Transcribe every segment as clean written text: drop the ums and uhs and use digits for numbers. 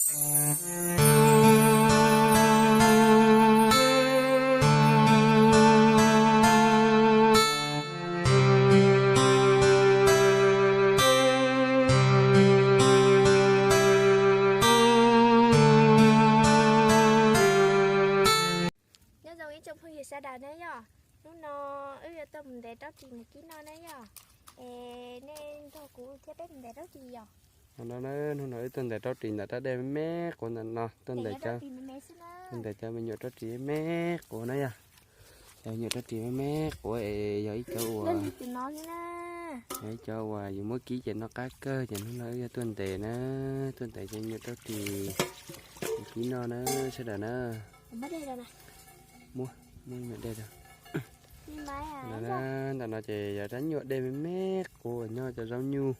Sa đà đấy nhở, lúc nó ấy tầm để đó thì một kí nó đấy nhở, nên thôi cũng chưa biết để đó thì nhở. Nó nói tuần để đó thì là ta đem mé của nó tuần để cho mình nhớ đó thì mé của nó à, nhớ đó thì mé của ấy cho ấy cho dùng mỗi ký cho nó cá cơ cho nó nói tuần để cho nhớ đó thì ký nó sẽ là nó mua mình đây rồi nó chỉ giờ đánh nhựa đem mé của nhau cho rau nhu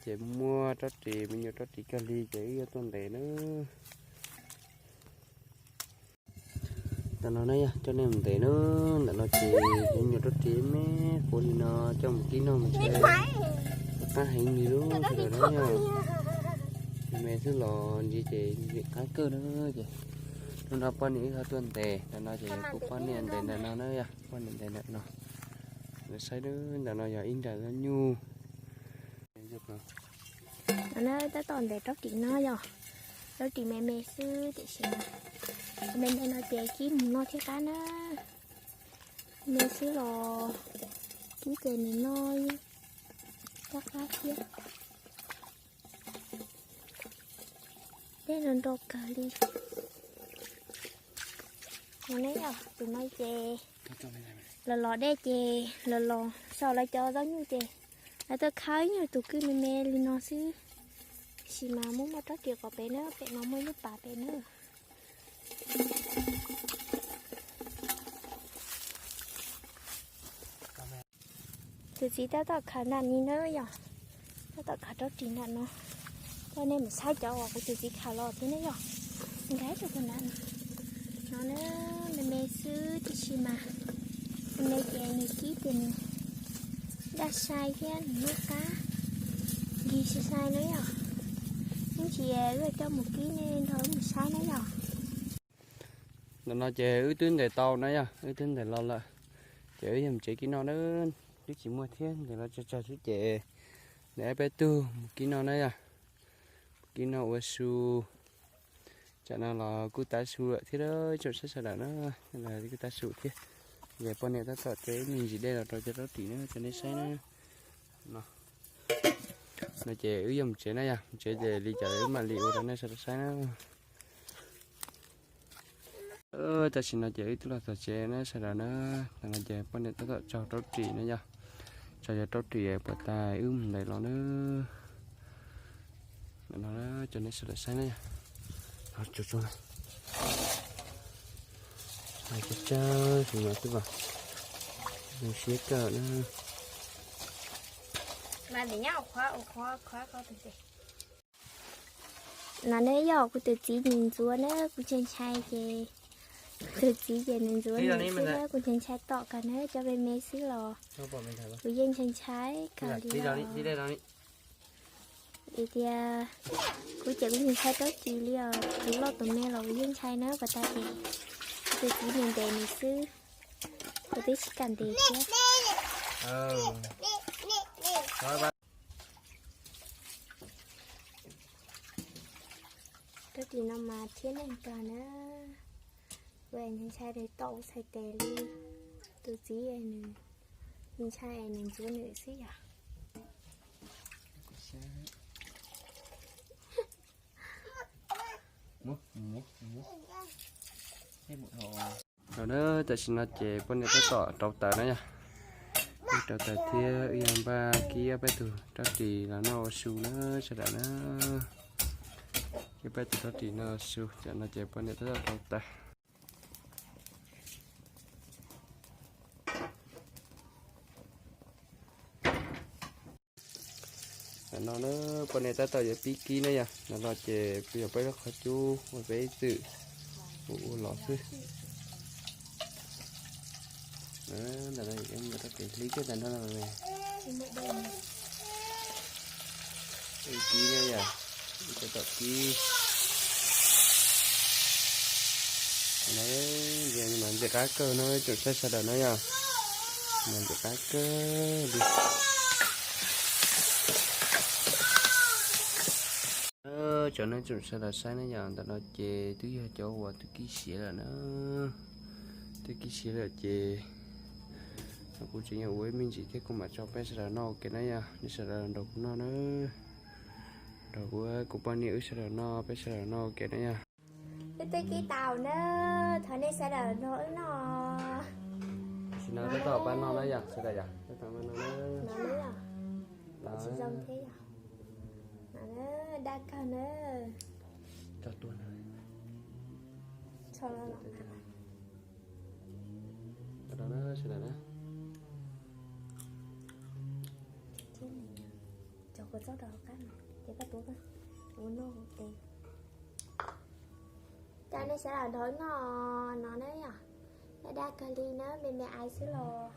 chỉ mua đó thì mình nhớ đó thì kali chỉ tuần để nó nó này cho nên mình để nó chỉ nhớ đó thì mé của thì nó trong một ký nó mình sẽ cá hình gì luôn rồi đó nha mẹ thứ lò gì chỉ cá cơ nữa chị nó quan ý là tuần tề nó chỉ cũng quan niệm để nó nói quan niệm để nó sai đó nó giờ in ra nó nhu nó tới toàn để đó chị nó rồi đó chị mẹ sư chị xin bên đây nó chơi kiếm nó thế cá nó mẹ sư lò kiếm tiền này nói chắc cá kia đây là đồ cà ri nó đấy à tụi nó chè lò đe chè lò sau lại cho giống như chè là tôi khái như tụi cứ mẹ lên nó xứ xì mà muốn mà trót có bé nữa bé nó mới lúc bà bé nữa tụi chị ta khả năng như nữa rồi ta khả trót tiền nó cho nên mình sai cho của tụi chị khả lo thế nữa rồi mình thấy được cái này nó mẹ xứ thì xì mà mẹ chè này ký tiền đã sai cái nước cá ghi sai nữa rồi những chị rồi cho một ký nên thôi mình sai nữa rồi nó chè ứ tuyến để tàu nữa ứ tuyến để lo là chè em chỉ ký nó nữa chứ chỉ mua thiên thì nó cho chú chè để bé tư một ký nó nữa ký nó ở su cho nó là cứ tá su thế đó cho sẽ là nó là cứ tá su thế giờ con này ta tạo thế mình chỉ đây là cho nó tí nữa cho nên sai nó chè ứ dầm chè này chè để đi chợ mà liệu rồi nó sẽ sai nó ta xin nó chè tức là chè nó sẽ là nó chè con này ta tạo cho nó tí nữa nha cho nó tí bữa tai này nó cho nên sẽ là sai nha cho này hai cái chơi thì mà cứ vào mình xé cờ nữa mà để nhau khóa có từ gì nó đấy giờ của từ chỉ nhìn xuống nữa của trên trai kì từ chỉ về nhìn xuống nữa của trên trai tọ cả nữa cho bên mẹ xí lò của dân trên trái cả đi đây đó đi thì của chị cũng nhìn trai tốt chị liền chúng lo tụi mẹ là của dân trai nữa và ta thì từ chỉ nhìn về mình xứ của tí chỉ cần tiền chứ đó thì nó mà thiên anh cả nữa về nhìn trai để tàu xài tè đi từ chỉ này nhìn trai này chúa nữ xí rồi đó ta xin nó chè con này ta tỏ trâu tờ nữa nha trâu tờ thia yên ba kia bé từ trâu thì là nó su nó sẽ là nó cái bé từ trâu thì nó su cho nó chè con này ta trâu tờ nó con này ta tỏ về pi kia nữa nha nó chè bây giờ bé nó khó chú bé tự lọ thôi đó là đây em người ta kể lý cái đàn đó là về cái kia đây à cái tập kia Đấy, giờ mình chỉ cá cơ nó chuột sẽ sao đó nó nha. Mình chỉ cá cơ đi. Cho nó chuột sẽ là sai nó nha, tao nó chê thứ giờ cho qua thứ ký xỉa là nó thứ ký xỉa là chê. Nó cũng chỉ nhau với mình chỉ thấy con mà cho bé sẽ là nó cái này nha, nó sẽ là đầu của nó nữa. Đầu của bao nhiêu sẽ là nó bé sẽ là nó cái này nha. Cái cái tàu nó thằng này sẽ là nỗi nó Nó cái tàu bán nó đấy à, sẽ là gì? Cái tàu bán nó nó đấy à, đó. chỉ dòng thế à, nó đa cao nữa, Cho tuần này. cho nó Đó nó sẽ là nó. cho có số đầu cái này, để bắt túi coi, uống nó một tiền. Cái này sẽ là nỗi nó đấy à, nó đa cao đi nó bên mẹ ai xứ lò,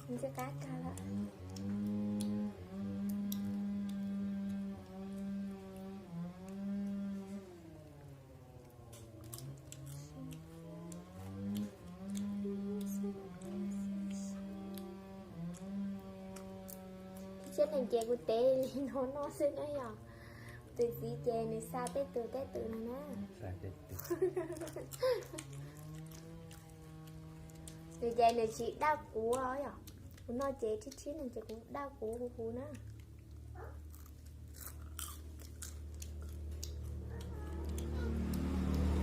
mình sẽ cá cao đó. Chết này chè của tê nó xinh đấy à, từ gì chè này xa tới từ này nè. Sai chết. Từ chè này chị đau cú rồi à, nó chè chết này chị cũng đau cú nữa.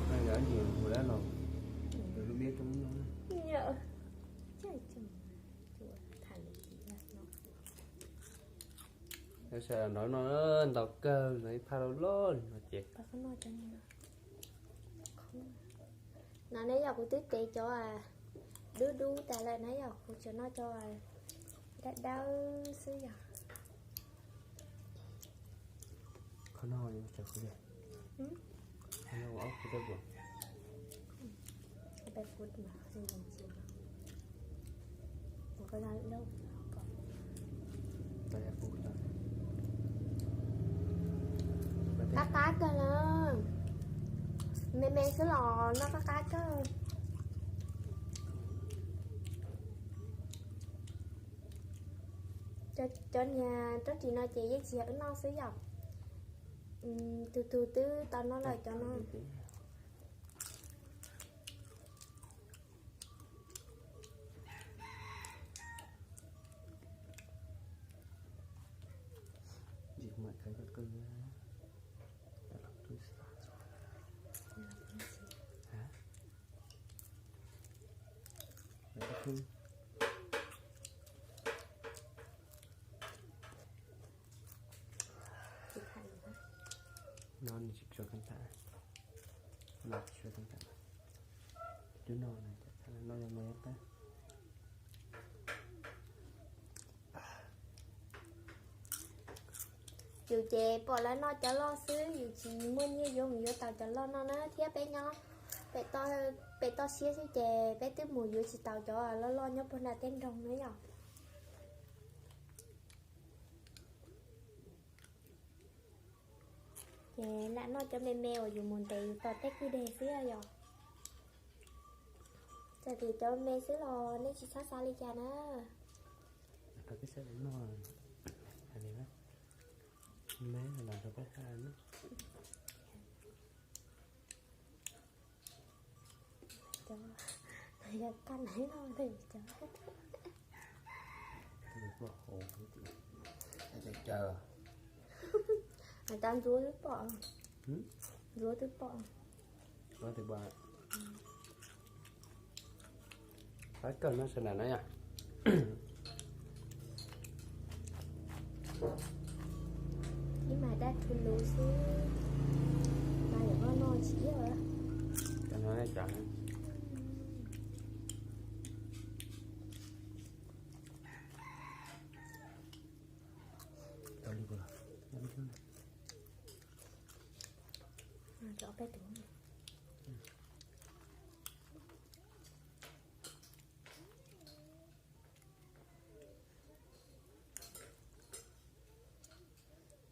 Hai gã nhiều của đã rồi. Tôi không biết chúng nó. Nhớ. Trời trời. Thằng chị là nó. Nó sẽ là nói nó lên tàu cơ này pha đâu lớn mà chết. Bà có nói cho nên không. Nó nãy giờ của tuyết tệ cho à đu tại lại nãy giờ của cho nó cho à đã đau xứ giờ. Không nói nhưng chẳng có gì. Không nói ốc cái buồn. Bé phút mà không làm gì. Một cái nói đâu. Đây là phút rồi. Cá cơ lên. Mẹ sẽ lò nó có cá cơ. Cho nhà cho chị nói chị với chị ở nó xứ dọc. Từ tao nói lời cho nó. Gì mà thấy cái cưng á. Hả? Đấy cái cưng. Non thì cho cẩn thận. Nó cho cẩn thận. Đứa non này chắc là nó làm mấy ta. Dù chè bỏ lại nó cho lo xứ dù chỉ muốn như dùng vô tàu cho lo nó thiết bé nhỏ bé to xía xí chè bé tới mùa vô chỉ tàu cho lo nhóc bên là tên đồng nữa nhở. Chè lại nó cho mèo dù muốn tè to tết cứ đề xí rồi. Giờ thì cho mẹ xứ lò nên chỉ xa đi chà nữa. Cái xe nó anh em á. Mấy là làm cho cái hai nữa. Cho giờ căn ấy nó thì cho Được bỏ hồ để chờ. người ta rúa thứ bỏ rúa thứ bỏ Nó thì ba phải cần nó sẽ là nó nha. nhưng mà đã thun lú xí mà được nó chỉ rồi Cho nó chọn. Tao đi vừa. rõ bé tưởng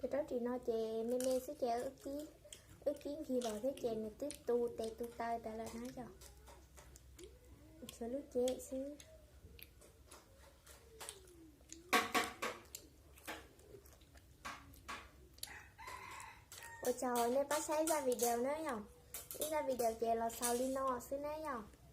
thì đó chị nói chị mê mê xí chè ức tí ước kiến khi rồi thế chèn này tiếp tu tê tu tay tại là nói cho số lúc chế xứ ôi trời nên bác thấy ra video nữa nhở, ra video chè là sao đi no xứ nấy nhở.